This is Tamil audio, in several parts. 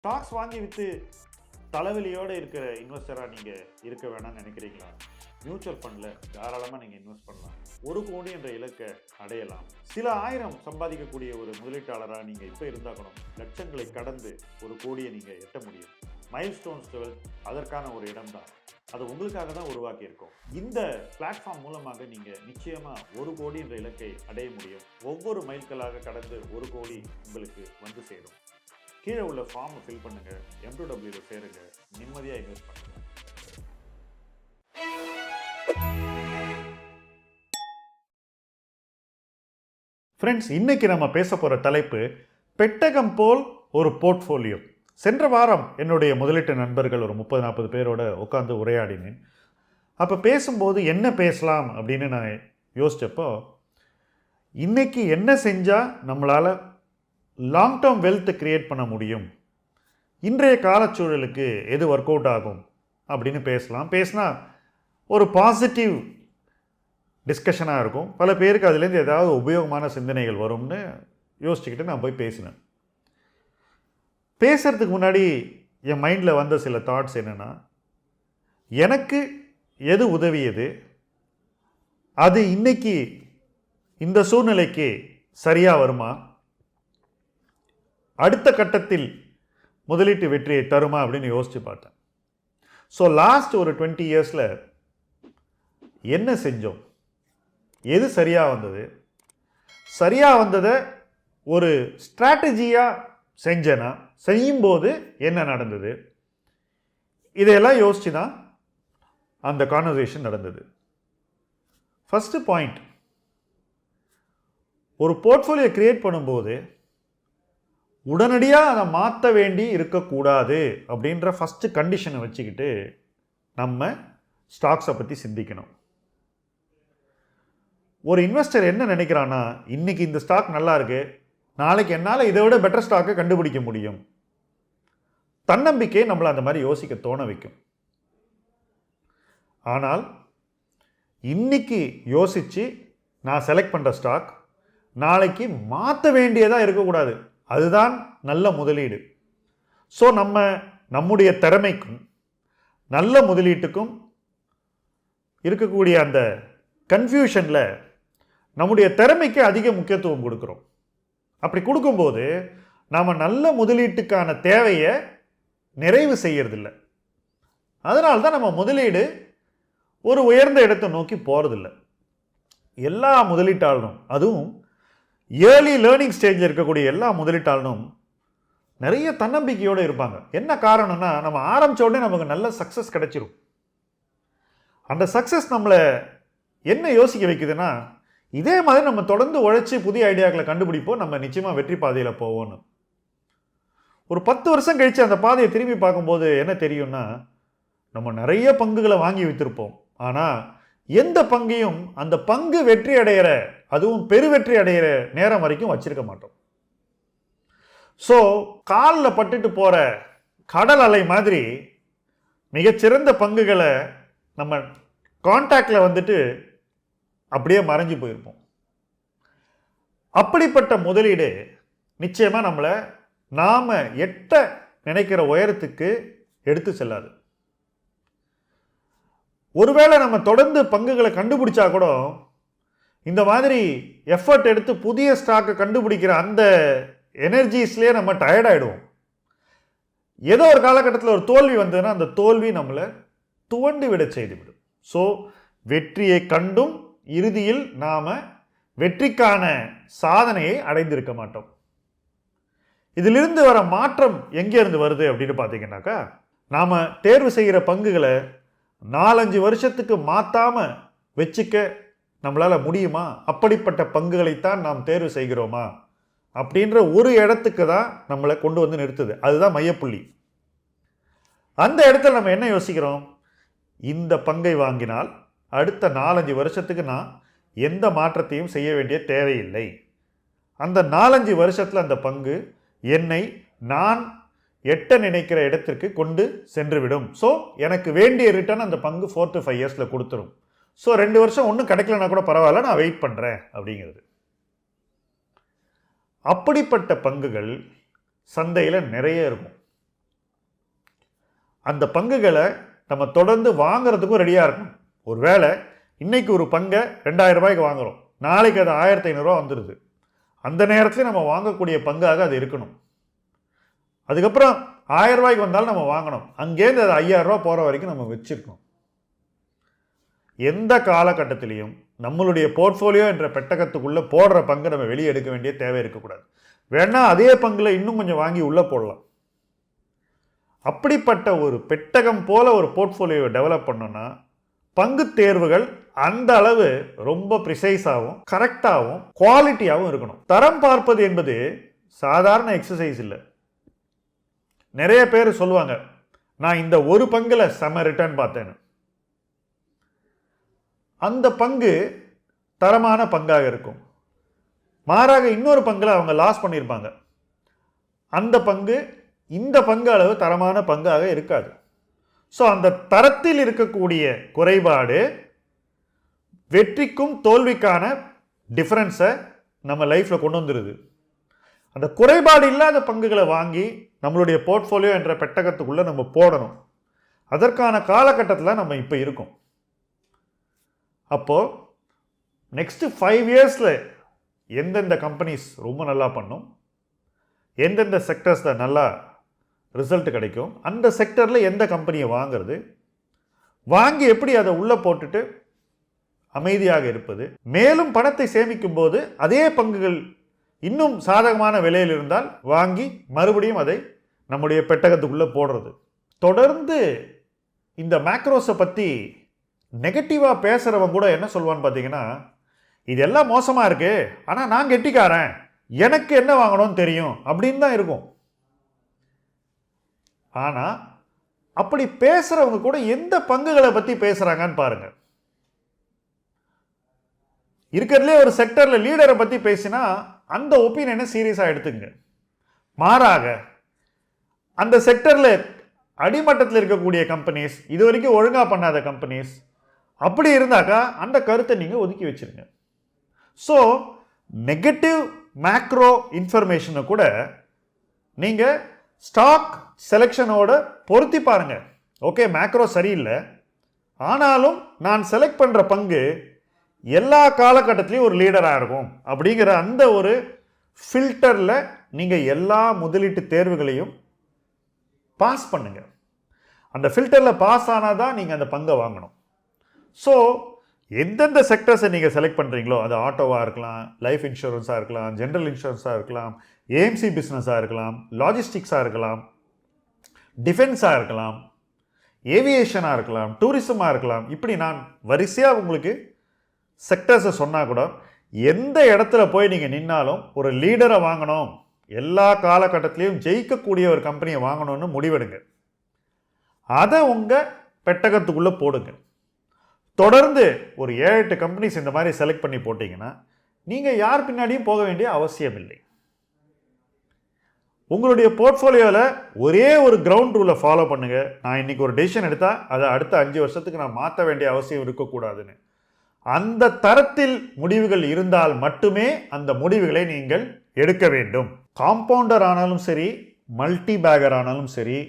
ஸ்டாக்ஸ் வாங்கி விற்று தலைவலியோடு இருக்கிற இன்வெஸ்டராக நீங்கள் இருக்க வேணாம்னு நினைக்கிறீங்களா? மியூச்சுவல் ஃபண்டில் தாராளமாக நீங்கள் இன்வெஸ்ட் பண்ணலாம். 1 கோடி என்ற இலக்கை அடையலாம். சில ஆயிரம் சம்பாதிக்கக்கூடிய ஒரு முதலீட்டாளராக நீங்கள் இப்போ இருந்தாக்கணும் லட்சங்களை கடந்து 1 கோடியை நீங்கள் எட்ட முடியும். மைல்ஸ்டோன்ஸ் 12 அதற்கான ஒரு இடம் தான். அது உங்களுக்காக தான் உருவாக்கியிருக்கோம். இந்த பிளாட்ஃபார்ம் மூலமாக நீங்கள் நிச்சயமாக 1 கோடி என்ற இலக்கை அடைய முடியும். ஒவ்வொரு மைல்களாக கடந்து 1 கோடி உங்களுக்கு வந்து சேரும். கீழே உள்ள ஃபார்மை ஃபில் பண்ணுங்கள், M2W சேருங்க, நிம்மதியாக இன்வெஸ்ட் பண்ணுங்கள். ஃப்ரெண்ட்ஸ், இன்னைக்கு நம்ம பேச போகிற தலைப்பு பெட்டகம் போல் ஒரு போர்ட்ஃபோலியோ. சென்ற வாரம் என்னுடைய முதலீட்டு நண்பர்கள் ஒரு 30-40 பேரோட உட்காந்து உரையாடினேன். அப்போ பேசும்போது என்ன பேசலாம் அப்படின்னு நான் யோசித்தப்போ, இன்னைக்கு என்ன செஞ்சால் நம்மளால் லாங் டேர்ம் வெல்த் கிரியேட் பண்ண முடியும், இன்றைய காலச்சூழலுக்கு எது ஒர்க் அவுட் ஆகும் அப்படின்னு பேசினா ஒரு பாசிட்டிவ் டிஸ்கஷனாக இருக்கும். பல பேருக்கு அதுலேருந்து ஏதாவது உபயோகமான சிந்தனைகள் வரும்னு யோசிச்சுக்கிட்டு நான் போய் பேசினேன். பேசுகிறதுக்கு முன்னாடி என் மைண்டில் வந்த சில தாட்ஸ் என்னென்னா, எனக்கு எது உதவியது, அது இன்னைக்கு இந்த சூழ்நிலைக்கு சரியாக வருமா, அடுத்த கட்டத்தில் முதலீட்டு வெற்றியை தருமா அப்படின்னு யோசித்து பார்த்தேன். ஸோ லாஸ்ட் ஒரு 20 இயர்ஸில் என்ன செஞ்சோம், எது சரியாக வந்தது, சரியாக வந்ததை ஒரு ஸ்ட்ராட்டஜியாக செஞ்சேன்னா செய்யும்போது என்ன நடந்தது, இதையெல்லாம் யோசித்து தான் அந்த கான்வர்சேஷன் நடந்தது. ஃபஸ்ட்டு பாயிண்ட், ஒரு போர்ட்ஃபோலியோ கிரியேட் பண்ணும்போது உடனடியாக அதை மாற்ற வேண்டி இருக்கக்கூடாது அப்படின்ற ஃபஸ்ட்டு கண்டிஷனை வச்சுக்கிட்டு நம்ம ஸ்டாக்ஸை பற்றி சிந்திக்கணும். ஒரு இன்வெஸ்டர் என்ன நினைக்கிறான்னா, இன்றைக்கி இந்த ஸ்டாக் நல்லா இருக்கு, நாளைக்கு என்னால் இதை விட பெட்டர் ஸ்டாக்கை கண்டுபிடிக்க முடியும். தன்னம்பிக்கை நம்மளை அந்த மாதிரி யோசிக்க தோண வைக்கும். ஆனால் இன்னைக்கு யோசித்து நான் செலக்ட் பண்ணுற ஸ்டாக் நாளைக்கு மாற்ற வேண்டியதாக இருக்கக்கூடாது. அதுதான் நல்ல முதலீடு. ஸோ நம்முடைய திறமைக்கும் நல்ல முதலீட்டுக்கும் இருக்கக்கூடிய அந்த கன்ஃபியூஷனில் நம்முடைய திறமைக்கு அதிக முக்கியத்துவம் கொடுக்குறோம். அப்படி கொடுக்கும்போது நாம் நல்ல முதலீட்டுக்கான தேவையை நிறைவு செய்யறதில்லை. அதனால தான் நம்ம முதலீடு ஒரு உயர்ந்த இடத்தை நோக்கி போகிறதில்ல. எல்லா முதலீட்டாளரும், அதுவும் ஏர்லி லேர்னிங் ஸ்டேஜில் இருக்கக்கூடிய எல்லா முதலீட்டாளனும் நிறைய தன்னம்பிக்கையோடு இருப்பாங்க. என்ன காரணம்னா, நம்ம ஆரம்பித்த உடனே நமக்கு நல்ல சக்ஸஸ் கிடைச்சிரும். அந்த சக்ஸஸ் நம்மளை என்ன யோசிக்க வைக்குதுன்னா, இதே மாதிரி நம்ம தொடர்ந்து உழைச்சி புதிய ஐடியாக்களை கண்டுபிடிப்போம், நம்ம நிச்சயமாக வெற்றி பாதையில் போவோம்னு. ஒரு 10 வருஷம் கழித்து அந்த பாதையை திரும்பி பார்க்கும்போது என்ன தெரியும்னா, நம்ம நிறைய பங்குகளை வாங்கி விற்றுருப்போம். ஆனால் எந்த பங்கையும் அந்த பங்கு வெற்றி அடைகிற, அதுவும் பெருவெற்றி அடைகிற நேரம் வரைக்கும் வச்சிருக்க மாட்டோம். ஸோ காலில் பட்டுட்டு போகிற கடல் அலை மாதிரி மிகச்சிறந்த பங்குகளை நம்ம கான்டாக்டில் வந்துட்டு அப்படியே மறைஞ்சு போயிருப்போம். அப்படிப்பட்ட முதலீடு நிச்சயமாக நம்மளை நாம் எட்ட நினைக்கிற உயரத்துக்கு எடுத்து செல்லாது. ஒருவேளை நம்ம தொடர்ந்து பங்குகளை கண்டுபிடிச்சா கூட இந்த மாதிரி எஃபர்ட் எடுத்து புதிய ஸ்டாக்கை கண்டுபிடிக்கிற அந்த எனர்ஜிஸ்லேயே நம்ம டயர்டாயிடுவோம். ஏதோ ஒரு காலகட்டத்தில் ஒரு தோல்வி வந்ததுன்னா அந்த தோல்வி நம்மளை துவண்டு விட செய்துவிடும். ஸோ வெற்றியை கண்டும் இறுதியில் நாம் வெற்றிக்கான சாதனையை அடைந்திருக்க மாட்டோம். இதிலிருந்து வர மாற்றம் எங்கேருந்து வருது அப்படின்னு பார்த்தீங்கன்னாக்கா, நாம் தேர்வு செய்கிற பங்குகளை 4-5 வருஷத்துக்கு மாற்றாமல் வச்சுக்க நம்மளால் முடியுமா, அப்படிப்பட்ட பங்குகளைத்தான் நாம் தேர்வு செய்கிறோமா அப்படின்ற ஒரு இடத்துக்கு தான் நம்மளை கொண்டு வந்து நிறுத்துது. அதுதான் மையப்புள்ளி. அந்த இடத்துல நம்ம என்ன யோசிக்கிறோம், இந்த பங்கை வாங்கினால் அடுத்த 4-5 வருஷத்துக்கு நான் எந்த மாற்றத்தையும் செய்ய வேண்டிய தேவையில்லை. அந்த 4-5 வருஷத்தில் அந்த பங்கு என்னை நான் எட்ட நினைக்கிற இடத்திற்கு கொண்டு சென்றுவிடும். ஸோ எனக்கு வேண்டிய ரிட்டர்ன் அந்த பங்கு 4 to 5 இயர்ஸில் கொடுத்துரும். ஸோ 2 வருஷம் ஒன்றும் கிடைக்கலனா கூட பரவாயில்ல, நான் வெயிட் பண்ணுறேன் அப்படிங்கிறது. அப்படிப்பட்ட பங்குகள் சந்தையில் நிறைய இருக்கும். அந்த பங்குகளை நம்ம தொடர்ந்து வாங்குறதுக்கும் ரெடியாக இருக்கணும். ஒருவேளை இன்னைக்கு ஒரு பங்கை 2000 ரூபாய்க்கு வாங்குகிறோம், நாளைக்கு அது 1500 ரூபா வந்துடுது. அந்த நேரத்தில் நம்ம வாங்கக்கூடிய பங்காக அது இருக்கணும். அதுக்கப்புறம் 1000 ரூபாய்க்கு வந்தாலும் நம்ம வாங்கணும். அங்கேருந்து அது 5000 ரூபா போகிற வரைக்கும் நம்ம வச்சிருக்கணும். எந்த காலகட்டத்திலையும் நம்மளுடைய போர்ட்ஃபோலியோ என்ற பெட்டகத்துக்குள்ளே போடுற பங்கு நம்ம வெளியே எடுக்க வேண்டிய தேவை இருக்கக்கூடாது. வேணா அதே பங்கில் இன்னும் கொஞ்சம் வாங்கி உள்ளே போடலாம். அப்படிப்பட்ட ஒரு பெட்டகம் போல ஒரு போர்ட்ஃபோலியோவை டெவலப் பண்ணோன்னா பங்கு தேர்வுகள் அந்த அளவு ரொம்ப ப்ரிசைஸாகவும் கரெக்டாகவும் குவாலிட்டியாகவும் இருக்கணும். தரம் பார்ப்பது என்பது சாதாரண எக்ஸசைஸ் இல்லை. நிறைய பேர் சொல்லுவாங்க, நான் இந்த ஒரு பங்கில் செம ரிட்டர்ன் பார்த்தேன்னு. அந்த பங்கு தரமான பங்காக இருக்கும். மாறாக இன்னொரு பங்கில் அவங்க லாஸ் பண்ணியிருப்பாங்க. அந்த பங்கு இந்த பங்கு அளவு தரமான பங்காக இருக்காது. ஸோ அந்த தரத்தில் இருக்கக்கூடிய குறைபாடு வெற்றிக்கும் தோல்விக்கான டிஃபரன்ஸை நம்ம லைஃப்பில் கொண்டு வந்துடுது. அந்த குறைபாடு இல்லாத பங்குகளை வாங்கி நம்மளுடைய போர்ட்ஃபோலியோ என்ற பெட்டகத்துக்குள்ளே நம்ம போடணும். அதற்கான காலகட்டத்தில் நம்ம இப்போ இருக்கோம். அப்போது நெக்ஸ்ட்டு 5 இயர்ஸில் எந்தெந்த கம்பெனிஸ் ரொம்ப நல்லா பண்ணும், எந்தெந்த செக்டர்ஸில் நல்லா ரிசல்ட் கிடைக்கும், அந்த செக்டரில் எந்த கம்பெனியை வாங்கிறது, வாங்கி எப்படி அதை உள்ளே போட்டுட்டு அமைதியாக இருப்பது, மேலும் பணத்தை சேமிக்கும் போது அதே பங்குகள் இன்னும் சாதகமான விலையில் இருந்தால் வாங்கி மறுபடியும் அதை நம்முடைய பெட்டகத்துக்குள்ளே போடுறது. தொடர்ந்து இந்த மேக்ரோஸை பற்றி நெகட்டிவாக பேசுகிறவங்க கூட என்ன சொல்வான்னு பார்த்தீங்கன்னா, இதெல்லாம் மோசமாக இருக்குது, ஆனால் நான் கெட்டிக்காரன், எனக்கு என்ன வாங்கணும்னு தெரியும் அப்படின்னு தான் இருக்கும். ஆனால் அப்படி பேசுகிறவங்க கூட எந்த பங்குகளை பற்றி பேசுகிறாங்கன்னு பாருங்கள். இருக்கிறதுலே ஒரு செக்டரில் லீடரை பற்றி பேசினா அந்த ஒப்பீனியனை சீரியஸாக எடுத்துங்க. மாறாக அந்த செக்டரில் அடிமட்டத்தில் இருக்கக்கூடிய கம்பெனிஸ், இது வரைக்கும் ஒழுங்காக பண்ணாத கம்பெனிஸ், அப்படி இருந்தாக்கா அந்த கருத்தை நீங்கள் ஒதுக்கி வச்சிருங்க. ஸோ நெகட்டிவ் மேக்ரோ இன்ஃபர்மேஷனை கூட நீங்கள் ஸ்டாக் செலெக்ஷனோட பொருத்தி பாருங்க. ஓகே, மேக்ரோ சரியில்லை, ஆனாலும் நான் செலக்ட் பண்ணுற பங்கு எல்லா காலகட்டத்திலையும் ஒரு லீடராக இருக்கும் அப்படிங்கிற அந்த ஒரு ஃபில்டரில் நீங்கள் எல்லா முதலீட்டு தேர்வுகளையும் பாஸ் பண்ணுங்க. அந்த ஃபில்டரில் பாஸ் ஆனால் தான் நீங்கள் அந்த பங்கை வாங்கணும். ஸோ எந்தெந்த செக்டர்ஸை நீங்கள் செலக்ட் பண்ணுறீங்களோ, அது ஆட்டோவாக இருக்கலாம், லைஃப் இன்சூரன்ஸாக இருக்கலாம், ஜென்ரல் இன்சூரன்ஸாக இருக்கலாம், ஏஎம்சி பிஸ்னஸாக இருக்கலாம், லாஜிஸ்டிக்ஸாக இருக்கலாம், டிஃபென்ஸாக இருக்கலாம், ஏவியேஷனாக இருக்கலாம், டூரிசமாக இருக்கலாம், இப்படி நான் வரிசையாக உங்களுக்கு செக்டர்ஸை சொன்னால் கூட எந்த இடத்துல போய் நீங்கள் நின்னாலும் ஒரு லீடரை வாங்கணும், எல்லா காலகட்டத்திலையும் ஜெயிக்கக்கூடிய ஒரு கம்பெனியை வாங்கணும்னு முடிவெடுங்க. அதை உங்கள் பெட்டகத்துக்குள்ளே போடுங்க. தொடர்ந்து ஒரு 7-8 கம்பெனிஸ் இந்த மாதிரி செலக்ட் பண்ணி போட்டிங்கன்னா நீங்கள் யார் பின்னாடியும் போக வேண்டிய அவசியம் இல்லை. உங்களுடைய போர்ட்ஃபோலியோவில் ஒரே ஒரு கிரவுண்ட் ரூலை ஃபாலோ பண்ணுங்கள். நான் இன்றைக்கி ஒரு டெசிஷன் எடுத்தால் அதை அடுத்த 5 வருஷத்துக்கு நான் மாற்ற வேண்டிய அவசியம் இருக்கக்கூடாதுன்னு. அந்த தரத்தில் முடிவுகள் இருந்தால் மட்டுமே அந்த முடிவுகளை நீங்கள் எடுக்க வேண்டும். காம்பவுண்டர் ஆனாலும் சரி, மல்டி பேக்கர் ஆனாலும் சரி,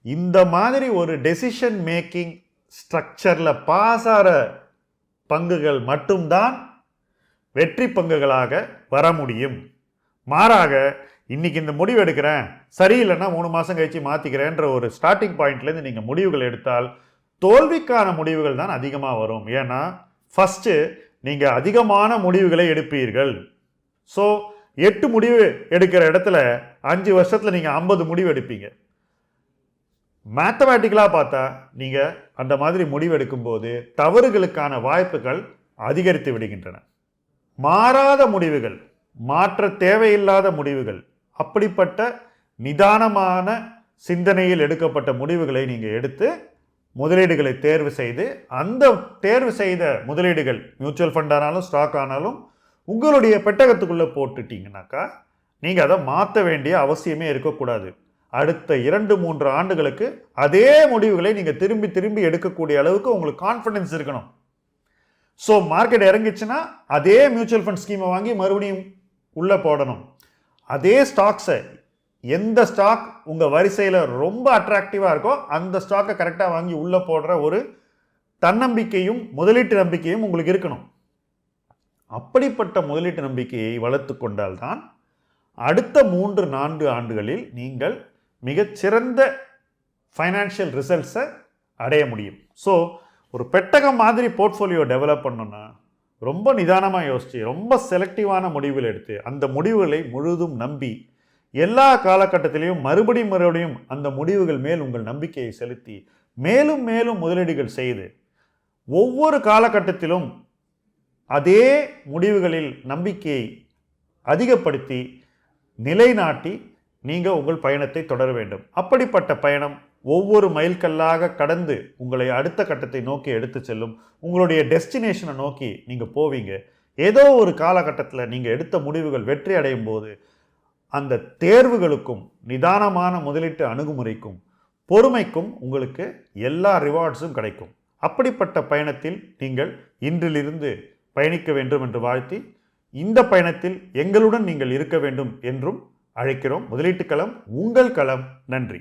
இந்த மாதிரி ஒரு டெசிஷன் மேக்கிங் ஸ்ட்ரக்சரில் பாஸ் ஆகிற பங்குகள் மட்டும்தான் வெற்றி பங்குகளாக வர முடியும். மாறாக இன்னைக்கு இந்த முடிவு எடுக்கிறேன், சரியில்லைன்னா 3 மாதம் கழிச்சு மாற்றிக்கிறேன்ற ஒரு ஸ்டார்டிங் பாயிண்ட்லேருந்து நீங்கள் முடிவுகள் எடுத்தால் தோல்விக்கான முடிவுகள் தான் அதிகமாக வரும். ஏன்னா ஃபஸ்ட்டு நீங்கள் அதிகமான முடிவுகளை எடுப்பீர்கள். ஸோ 8 முடிவு எடுக்கிற இடத்துல 5 வருஷத்தில் நீங்கள் 50 முடிவு எடுப்பீங்க. மேத்தமேட்டிக்கலாக பார்த்தா நீங்கள் அந்த மாதிரி முடிவு எடுக்கும்போது தவறுகளுக்கான வாய்ப்புகள் அதிகரித்து விடுகின்றன. மாறாத முடிவுகள், மாற்ற தேவையில்லாத முடிவுகள், அப்படிப்பட்ட நிதானமான சிந்தனையில் எடுக்கப்பட்ட முடிவுகளை நீங்கள் எடுத்து முதலீடுகளை தேர்வு செய்து, அந்த தேர்வு செய்த முதலீடுகள் மியூச்சுவல் ஃபண்ட் ஆனாலும் ஸ்டாக் ஆனாலும் உங்களுடைய பெட்டகத்துக்குள்ளே போட்டுட்டீங்கன்னாக்கா நீங்கள் அதை மாற்ற வேண்டிய அவசியமே இருக்கக்கூடாது. அடுத்த 2-3 ஆண்டுகளுக்கு அதே முடிவுகளை நீங்கள் திரும்பி திரும்பி எடுக்கக்கூடிய அளவுக்கு உங்களுக்கு கான்ஃபிடன்ஸ் இருக்கணும். ஸோ மார்க்கெட் இறங்கிச்சுன்னா அதே மியூச்சுவல் ஃபண்ட் ஸ்கீமை வாங்கி மறுபடியும் உள்ளே போடணும். அதே ஸ்டாக்ஸை எந்த ஸ்டாக் உங்கள் வரிசையில் ரொம்ப அட்ராக்டிவாக இருக்கோ அந்த ஸ்டாக்கை கரெக்டாக வாங்கி உள்ளே போடுற ஒரு தன்னம்பிக்கையும் முதலீட்டு நம்பிக்கையும் உங்களுக்கு இருக்கணும். அப்படிப்பட்ட முதலீட்டு நம்பிக்கையை வளர்த்து கொண்டால்தான் அடுத்த 3-4 ஆண்டுகளில் நீங்கள் மிகச்சிறந்த ஃபைனான்ஷியல் ரிசல்ட்ஸை அடைய முடியும். ஸோ ஒரு பெட்டகம் மாதிரி போர்ட்ஃபோலியோ டெவலப் பண்ணணும்னா ரொம்ப நிதானமாக யோசித்து ரொம்ப செலக்டிவான முடிவுகள் எடுத்து அந்த முடிவுகளை முழுதும் நம்பி எல்லா காலகட்டத்திலையும் மறுபடியும் அந்த முடிவுகள் மேல் உங்கள் நம்பிக்கையை செலுத்தி மேலும் மேலும் முதலீடுகள் செய்து ஒவ்வொரு காலகட்டத்திலும் அதே முடிவுகளில் நம்பிக்கையை அதிகப்படுத்தி நிலைநாட்டி நீங்கள் உங்கள் பயணத்தை தொடர வேண்டும். அப்படிப்பட்ட பயணம் ஒவ்வொரு மைல்கல்லாக கடந்து உங்களை அடுத்த கட்டத்தை நோக்கி எடுத்து செல்லும். உங்களுடைய டெஸ்டினேஷனை நோக்கி நீங்கள் போவீங்க. ஏதோ ஒரு காலகட்டத்தில் நீங்கள் எடுத்த முடிவுகள் வெற்றி அடையும் போது அந்த தேர்வுகளுக்கும் நிதானமான முதலீட்டு அணுகுமுறைக்கும் பொறுமைக்கும் உங்களுக்கு எல்லா ரிவார்ட்ஸும் கிடைக்கும். அப்படிப்பட்ட பயணத்தில் நீங்கள் இன்றிலிருந்து பயணிக்க வேண்டும் என்று வாழ்த்தி, இந்த பயணத்தில் எங்களுடன் நீங்கள் இருக்க வேண்டும் என்றும் அழைக்கிறோம். முதலீட்டு களம் உங்கள் களம். நன்றி.